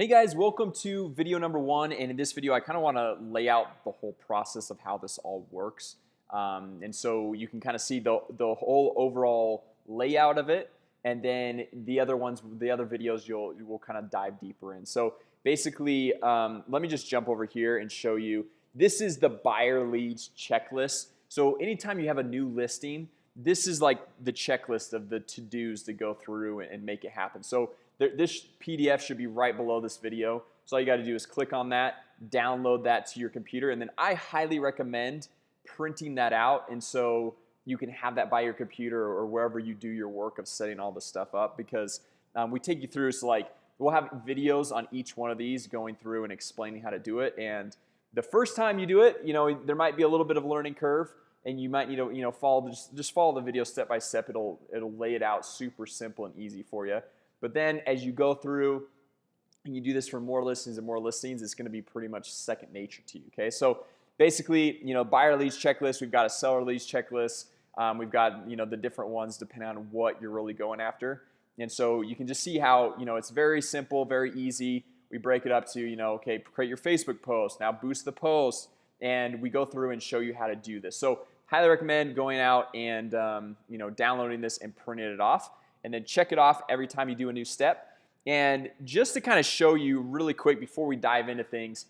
Hey guys, welcome to video number one, and in this video I kind of want to lay out the whole process of how this all works, and so you can kind of see the whole overall layout of it, and then the other videos we'll kind of dive deeper in. So basically, let me just jump over here and show you. This is the buyer leads checklist. So anytime you have a new listing, this is like the checklist of the to-dos to go through and make it happen. So this PDF should be right below this video. So all you got to do is click on that, download that to your computer, and then I highly recommend printing that out, and so you can have that by your computer or wherever you do your work of setting all this stuff up, because we take you through. So like we'll have videos on each one of these going through and explaining how to do it. And the first time you do it, there might be a little bit of a learning curve, and you might need to follow just follow the video step by step. It'll lay it out super simple and easy for you. But then as you go through and you do this for more listings and more listings, it's going to be pretty much second nature to you. Okay, so basically, buyer leads checklist, we've got a seller leads checklist, we've got the different ones depending on what you're really going after. And so you can just see how it's very simple, very easy. We break it up to okay, create your Facebook post, now boost the post, and we go through and show you how to do this. So highly recommend going out and downloading this and printing it off, and then check it off every time you do a new step. And just to kind of show you really quick before we dive into things,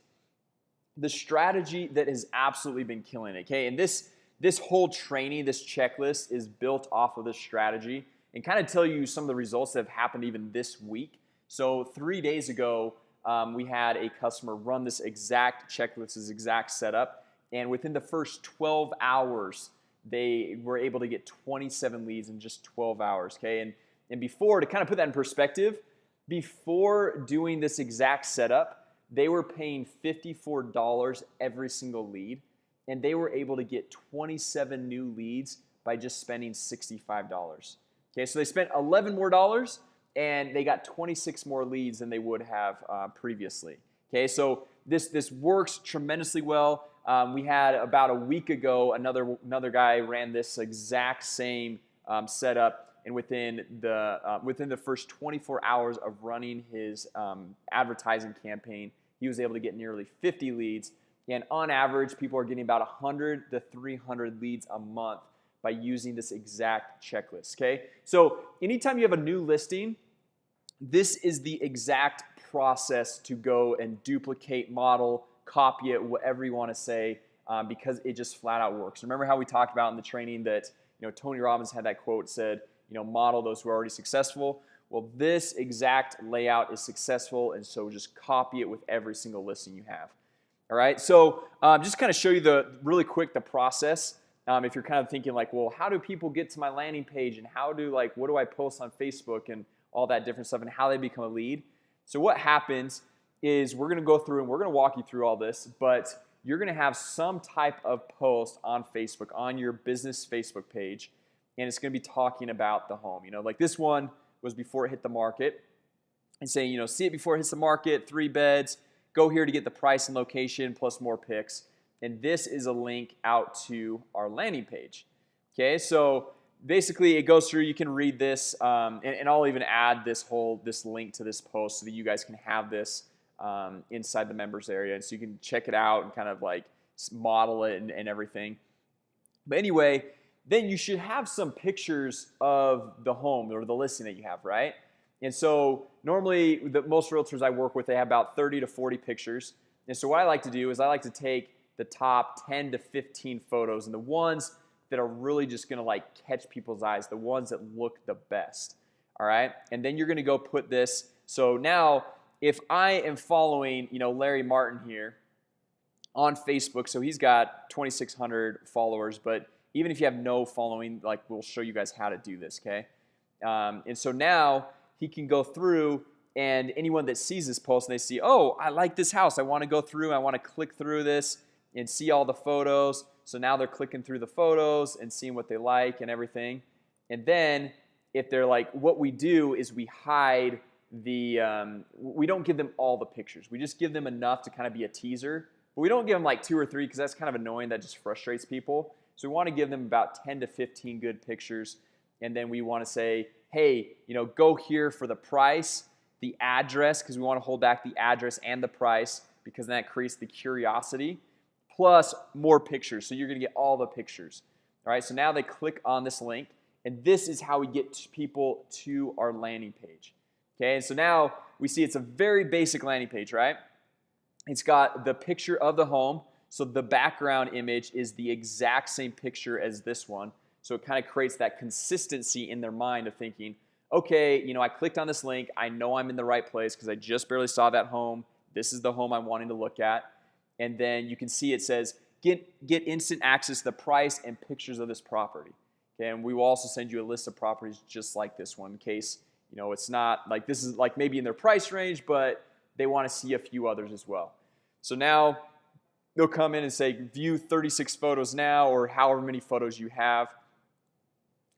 the strategy that has absolutely been killing it, okay? And this whole training, this checklist is built off of this strategy, and kind of tell you some of the results that have happened even this week. So 3 days ago, we had a customer run this exact checklist, this exact setup, and within the first 12 hours, they were able to get 27 leads in just 12 hours, okay? And before, to kind of put that in perspective, before doing this exact setup, they were paying $54 every single lead, and they were able to get 27 new leads by just spending $65. Okay, so they spent $11 more, and they got 26 more leads than they would have previously. Okay, so this works tremendously well. We had about a week ago, another guy ran this exact same setup, and within the first 24 hours of running his advertising campaign, he was able to get nearly 50 leads. And on average, people are getting about 100 to 300 leads a month by using this exact checklist. Okay, so anytime you have a new listing, this is the exact process to go and duplicate, model, copy it, whatever you want to say, because it just flat out works. Remember how we talked about in the training that Tony Robbins had that quote, said model those who are already successful. Well, this exact layout is successful, and so just copy it with every single listing you have. All right, so just kind of show you really quick the process. If you're kind of thinking like, well, how do people get to my landing page, and what do I post on Facebook and all that different stuff, and how they become a lead. So what happens is we're going to go through and we're going to walk you through all this, but you're going to have some type of post on Facebook, on your business Facebook page, and it's going to be talking about the home. Like this one was before it hit the market, and saying, see it before it hits the market, 3 beds, go here to get the price and location plus more pics. And this is a link out to our landing page. Okay, so basically it goes through, you can read this, and I'll even add this link to this post so that you guys can have this inside the members area, and so you can check it out and kind of like model it and everything. But anyway, then you should have some pictures of the home or the listing that you have, right? And so normally most realtors I work with, they have about 30 to 40 pictures. And so what I like to do is I like to take the top 10 to 15 photos, and the ones that are really just going to like catch people's eyes, the ones that look the best. All right, and then you're going to go put this. So now if I am following Larry Martin here on Facebook, so he's got 2,600 followers, but even if you have no following, like we'll show you guys how to do this, okay? And so now he can go through, and anyone that sees this post and they see, oh, I like this house, I want to go through, I want to click through this and see all the photos. So now they're clicking through the photos and seeing what they like and everything. And then if they're like, what we do is we hide we don't give them all the pictures. We just give them enough to kind of be a teaser. But we don't give them like 2 or 3 because that's kind of annoying. That just frustrates people. So we want to give them about 10 to 15 good pictures. And then we want to say, hey, go here for the price. the address, because we want to hold back the address and the price, because that creates the curiosity, plus more pictures. So you're going to get all the pictures. All right, so now they click on this link, and this is how we get people to our landing page. Okay, and so now we see it's a very basic landing page, right? It's got the picture of the home, so the background image is the exact same picture as this one. So it kind of creates that consistency in their mind of thinking, okay, I clicked on this link, I know I'm in the right place because I just barely saw that home. This is the home I'm wanting to look at. And then you can see it says, get instant access to the price and pictures of this property. Okay, and we will also send you a list of properties just like this one in case, it's not like this is like maybe in their price range, but they want to see a few others as well. So now they'll come in and say, view 36 photos now, or however many photos you have.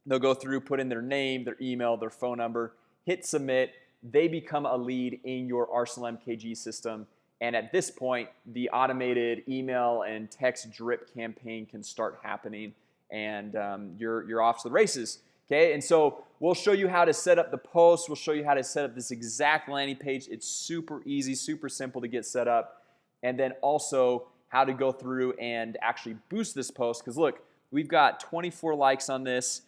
They'll go through, put in their name, their email, their phone number, hit submit. They become a lead in your Arsenal MKG system. And at this point, the automated email and text drip campaign can start happening, and you're off to the races. Okay, and so we'll show you how to set up the post. We'll show you how to set up this exact landing page. It's super easy, super simple to get set up. And then also how to go through and actually boost this post. Because look, we've got 24 likes on this.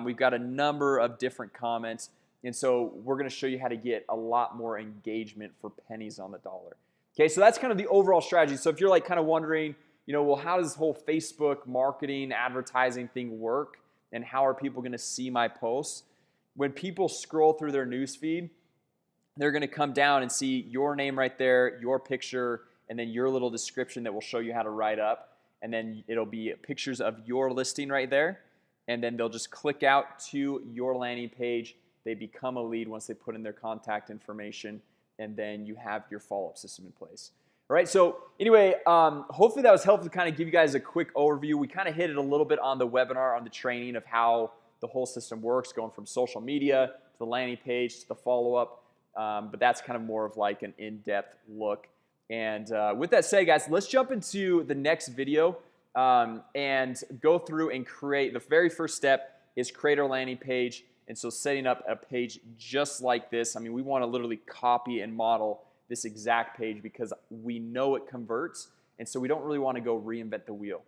We've got a number of different comments. And so we're going to show you how to get a lot more engagement for pennies on the dollar. Okay, so that's kind of the overall strategy. So if you're like kind of wondering, well, how does this whole Facebook marketing, advertising thing work? And how are people going to see my posts? When people scroll through their newsfeed, they're going to come down and see your name right there, your picture, and then your little description that will show you how to write up. And then it'll be pictures of your listing right there. And then they'll just click out to your landing page. They become a lead once they put in their contact information. And then you have your follow-up system in place. All right, so anyway, hopefully that was helpful to kind of give you guys a quick overview. We kind of hit it a little bit on the webinar, on the training of how the whole system works, going from social media to the landing page to the follow-up. But that's kind of more of like an in-depth look. And with that said, guys, let's jump into the next video and go through and create. The very first step is create our landing page. And so setting up a page just like this, I mean, we want to literally copy and model this exact page because we know it converts, and so we don't really want to go reinvent the wheel.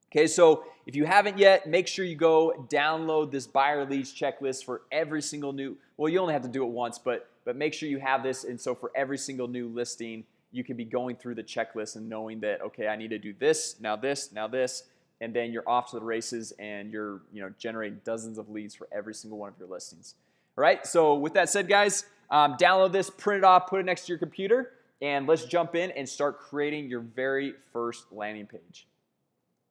Okay, so if you haven't yet, make sure you go download this buyer leads checklist for every single new, well, you only have to do it once, but make sure you have this, and so for every single new listing, you can be going through the checklist and knowing that, okay, I need to do this, now this, now this, and then you're off to the races and you're generating dozens of leads for every single one of your listings. All right, so with that said, guys, download this, print it off, put it next to your computer, and let's jump in and start creating your very first landing page.